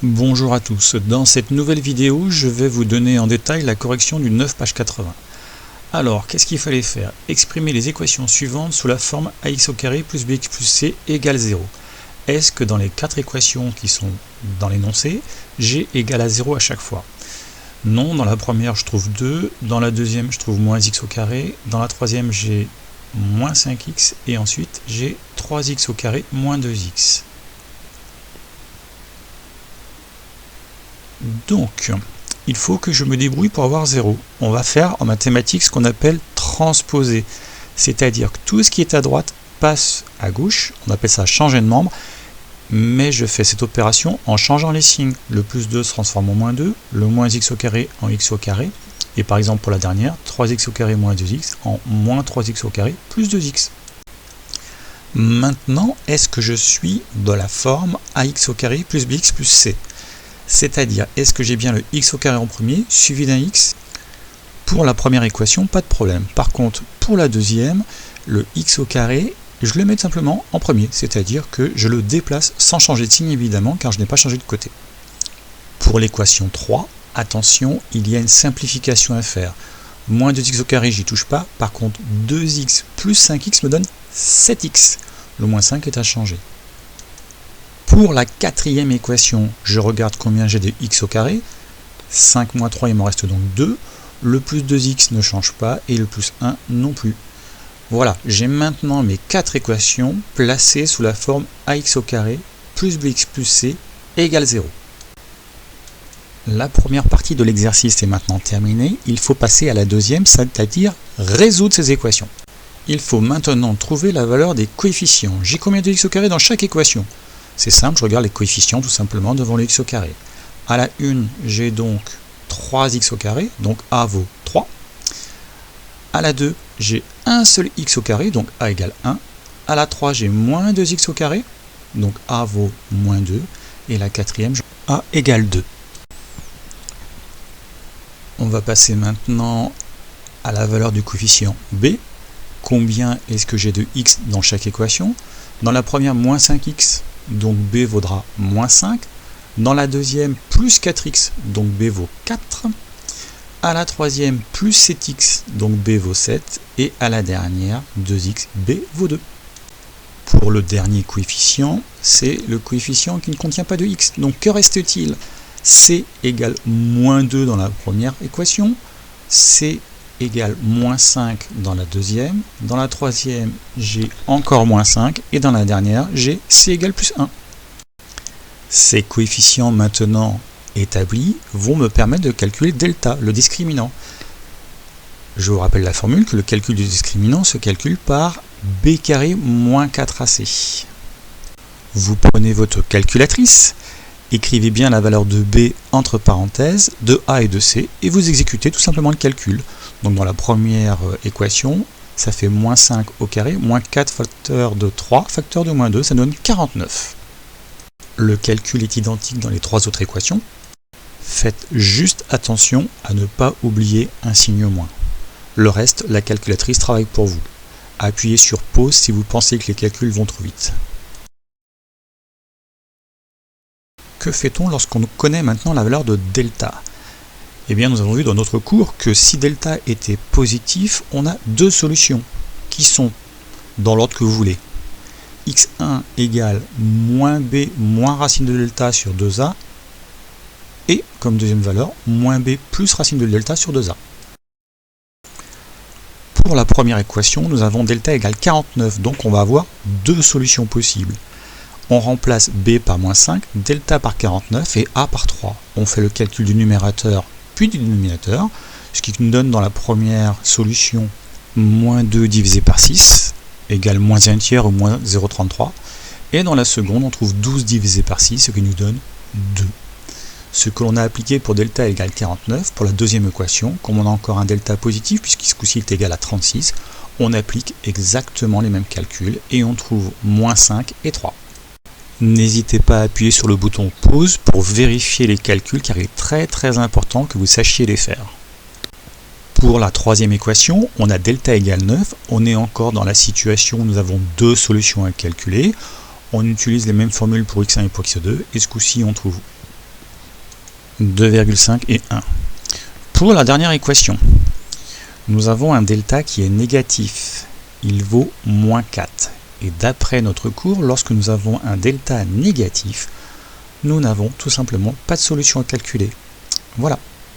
Bonjour à tous, dans cette nouvelle vidéo je vais vous donner en détail la correction du 9 page 80. Alors qu'est-ce qu'il fallait faire? Exprimer les équations suivantes sous la forme ax au carré plus bx plus c égale 0. Est-ce que dans les 4 équations qui sont dans l'énoncé, g égale à 0 à chaque fois? Non, dans la première je trouve 2, dans la deuxième je trouve moins x au carré, dans la troisième j'ai moins 5x et ensuite j'ai 3x au carré moins 2x. Donc, il faut que je me débrouille pour avoir 0. On va faire en mathématiques ce qu'on appelle transposer. C'est-à-dire que tout ce qui est à droite passe à gauche. On appelle ça changer de membre. Mais je fais cette opération en changeant les signes. Le plus 2 se transforme en moins 2. Le moins x au carré en x au carré. Et par exemple pour la dernière, 3x au carré moins 2x en moins 3x au carré plus 2x. Maintenant, est-ce que je suis dans la forme ax au carré plus bx plus c? C'est-à-dire, est-ce que j'ai bien le x au carré en premier, suivi d'un x? Pour la première équation, pas de problème. Par contre, pour la deuxième, le x au carré, je le mets simplement en premier, c'est-à-dire que je le déplace sans changer de signe évidemment, car je n'ai pas changé de côté. Pour l'équation 3, attention, il y a une simplification à faire. Moins 2x au carré, j'y touche pas. Par contre, 2x plus 5x me donne 7x. Le moins 5 est à changer. Pour la quatrième équation, je regarde combien j'ai de x au carré. 5 moins 3, il m'en reste donc 2. Le plus 2x ne change pas et le plus 1 non plus. Voilà, j'ai maintenant mes 4 équations placées sous la forme ax au carré plus bx plus c égale 0. La première partie de l'exercice est maintenant terminée. Il faut passer à la deuxième, c'est-à-dire résoudre ces équations. Il faut maintenant trouver la valeur des coefficients. J'ai combien de x au carré dans chaque équation? C'est simple, je regarde les coefficients tout simplement devant le x au carré. À la 1, j'ai donc 3x au carré, donc a vaut 3. À la 2, j'ai un seul x au carré, donc a égale 1. À la 3, j'ai moins 2x au carré, donc a vaut moins 2. Et la quatrième, a égale 2. On va passer maintenant à la valeur du coefficient b. Combien est-ce que j'ai de x dans chaque équation? Dans la première, moins 5x. Donc b vaudra moins 5. Dans la deuxième, plus 4x, donc b vaut 4. À la troisième, plus 7x, donc b vaut 7. Et à la dernière, 2x, b vaut 2. Pour le dernier coefficient, c'est le coefficient qui ne contient pas de x. Donc que reste-t-il? C égale moins 2 dans la première équation. C égale moins 5 dans la deuxième, dans la troisième j'ai encore moins 5 et dans la dernière j'ai c égale plus 1. Ces coefficients maintenant établis vont me permettre de calculer delta, le discriminant. Je vous rappelle la formule que le calcul du discriminant se calcule par b carré moins 4ac. Vous prenez votre calculatrice, écrivez bien la valeur de b entre parenthèses, de a et de c, et vous exécutez tout simplement le calcul. Donc dans la première équation, ça fait moins 5 au carré, moins 4 facteur de 3, facteur de moins 2, ça donne 49. Le calcul est identique dans les 3 autres équations. Faites juste attention à ne pas oublier un signe moins. Le reste, la calculatrice travaille pour vous. Appuyez sur pause si vous pensez que les calculs vont trop vite. Que fait-on lorsqu'on connaît maintenant la valeur de delta? Eh bien, nous avons vu dans notre cours que si delta était positif, on a deux solutions qui sont dans l'ordre que vous voulez. x1 égale moins b moins racine de delta sur 2a et, comme deuxième valeur, moins b plus racine de delta sur 2a. Pour la première équation, nous avons delta égale 49, donc on va avoir deux solutions possibles. On remplace b par moins 5, delta par 49 et a par 3. On fait le calcul du numérateur puis du dénominateur, ce qui nous donne dans la première solution moins 2 divisé par 6 égale moins 1 tiers ou moins 0,33. Et dans la seconde, on trouve 12 divisé par 6, ce qui nous donne 2. Ce que l'on a appliqué pour delta égale 49, pour la deuxième équation, comme on a encore un delta positif, puisqu'il est égal à 36, on applique exactement les mêmes calculs et on trouve moins 5 et 3. N'hésitez pas à appuyer sur le bouton pause pour vérifier les calculs car il est très important que vous sachiez les faire. Pour la troisième équation, on a delta égale 9. On est encore dans la situation où nous avons deux solutions à calculer. On utilise les mêmes formules pour x1 et pour x2. Et ce coup-ci, on trouve 2,5 et 1. Pour la dernière équation, nous avons un delta qui est négatif. Il vaut moins 4. Et d'après notre cours, lorsque nous avons un delta négatif, nous n'avons tout simplement pas de solution à calculer. Voilà.